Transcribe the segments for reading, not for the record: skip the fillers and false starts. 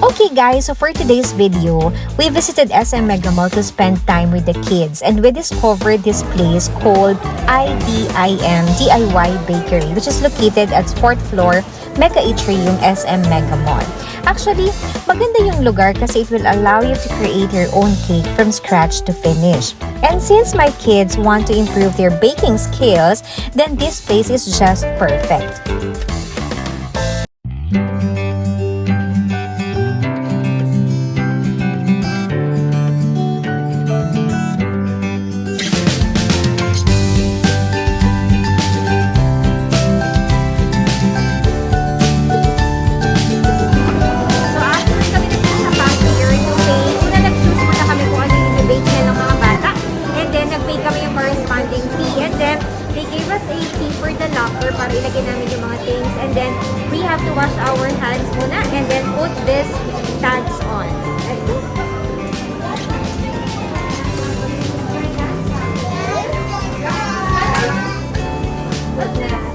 Okay guys, so for today's video, we visited SM MEGAMALL to spend time with the kids, and we discovered this place called IDIM DIY Bakery, which is located at 4th floor, Mega Atrium, SM MEGAMALL. Actually, maganda yung lugar kasi it will allow you to create your own cake from scratch to finish. And since my kids want to improve their baking skills, then this place is just perfect. Para ilagay namin yung mga things, and then we have to wash our hands muna and then put this tags on. Let's go. What's that?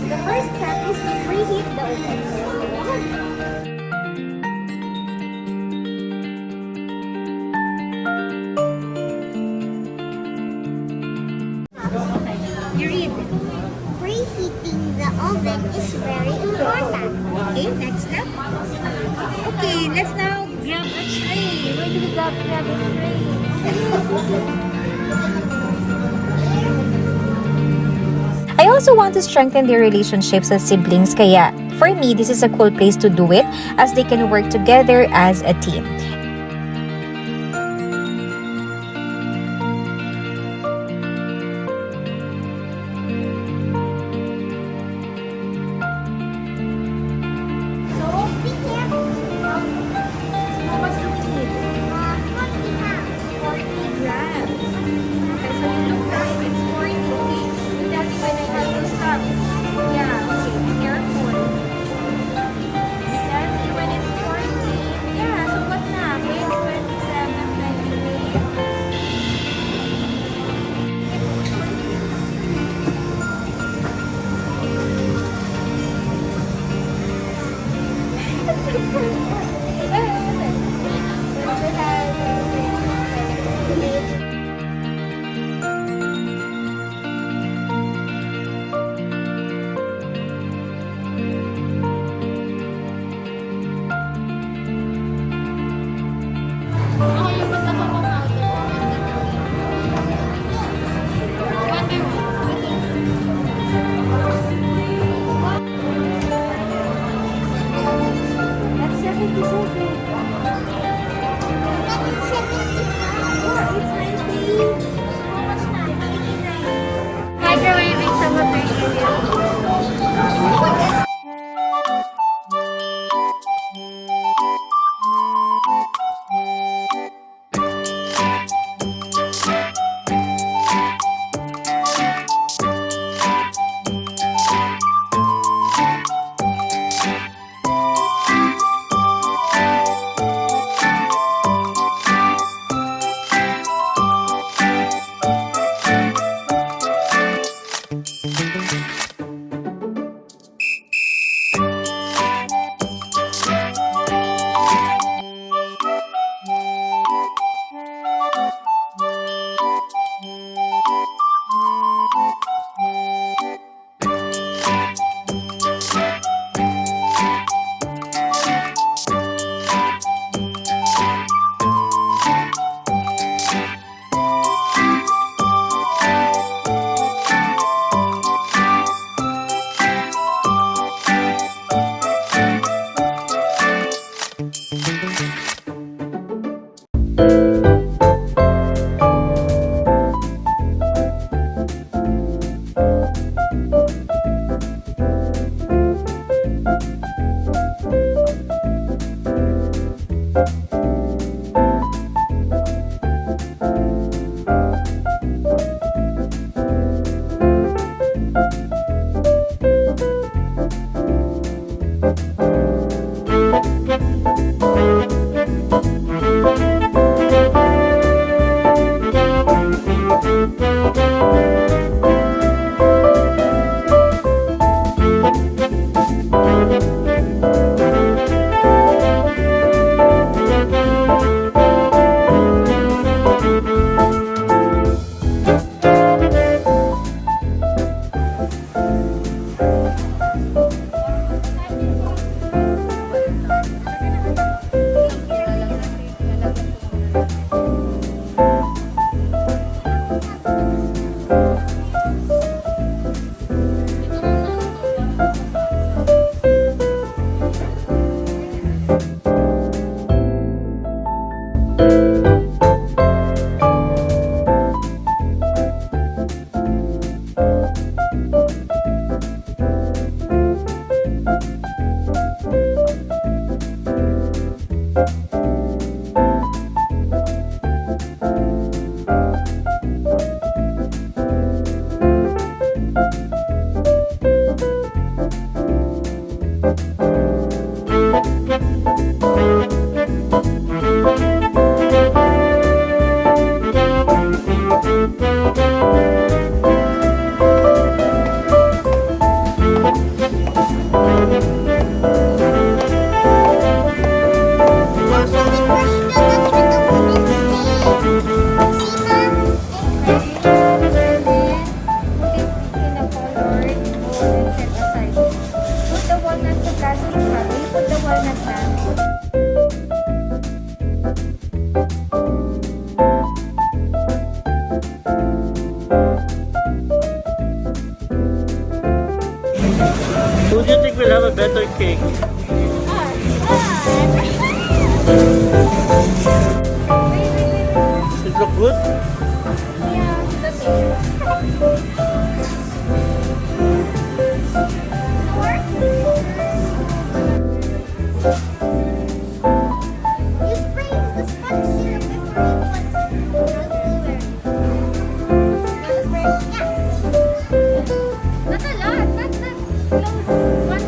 The first step is to preheat the oven. You read. Preheating the oven is very important. Okay, next step. Okay, let's now grab a tray. Where do we grab a tray? I also want to strengthen their relationships as siblings, kaya for me, this is a cool place to do it as they can work together as a team. So be careful. How much do we need? 40 pounds. 40 grams. Okay, so you look like it's 40. Okay, you tell me when I have to stop. Yeah, okay, be careful. You tell me when it's 40. Yeah, so what na? Who do you think will have a better cake? Does it look good? You spray the sponge syrup before you put the blueberry. Not a lot. That's not close. One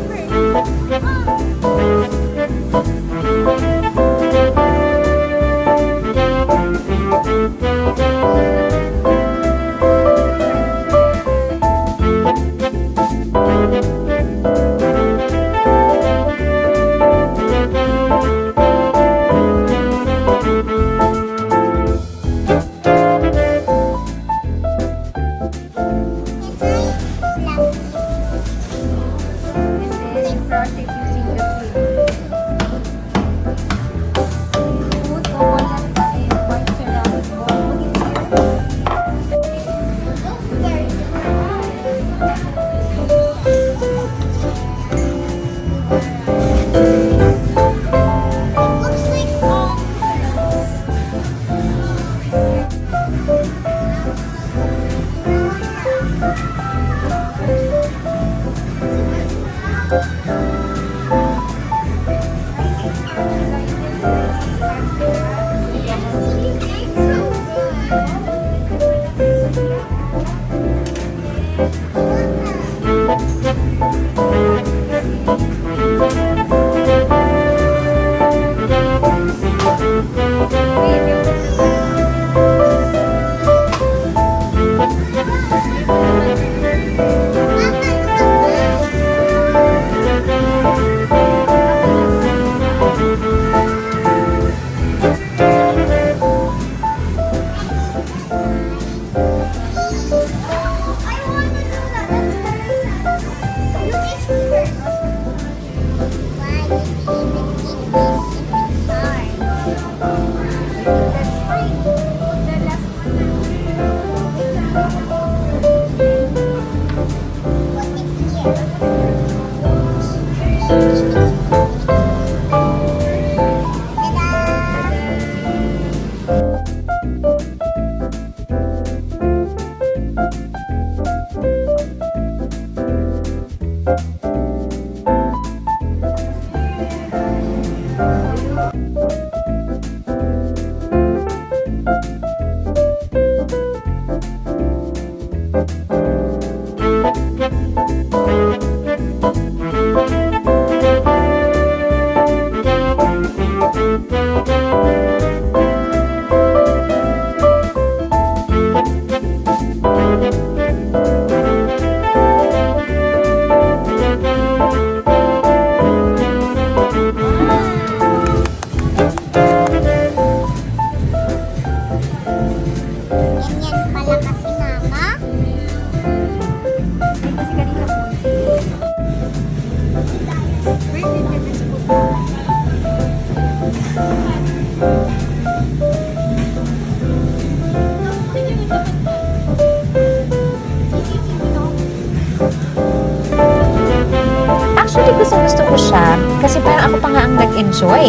ko siya kasi parang ako pa nga ang nag-enjoy.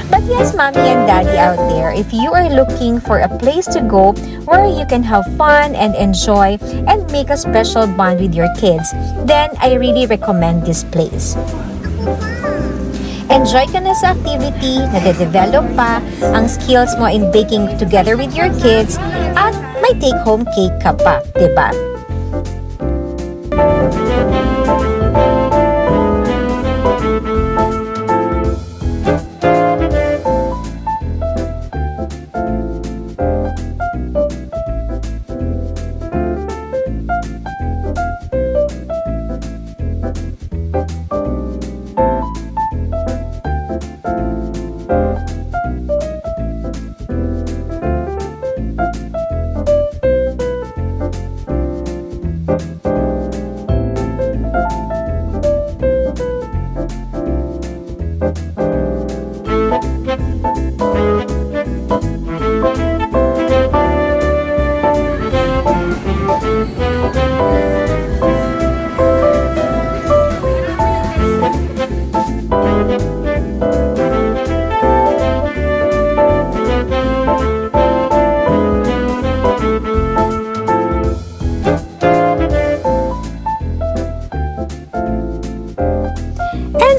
But yes, mommy and daddy out there, if you are looking for a place to go where you can have fun and enjoy and make a special bond with your kids, then I really recommend this place. Enjoy ka na sa activity, nade-develop pa ang skills mo in baking together with your kids, at may take-home cake ka pa, diba?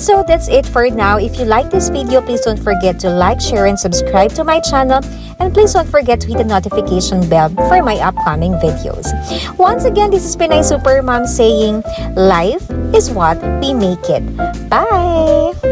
So that's it for now. If you like this video, please don't forget to like, share, and subscribe to my channel. And please don't forget to hit the notification bell for my upcoming videos. Once again, this is Pinay Super Mom saying, life is what we make it. Bye!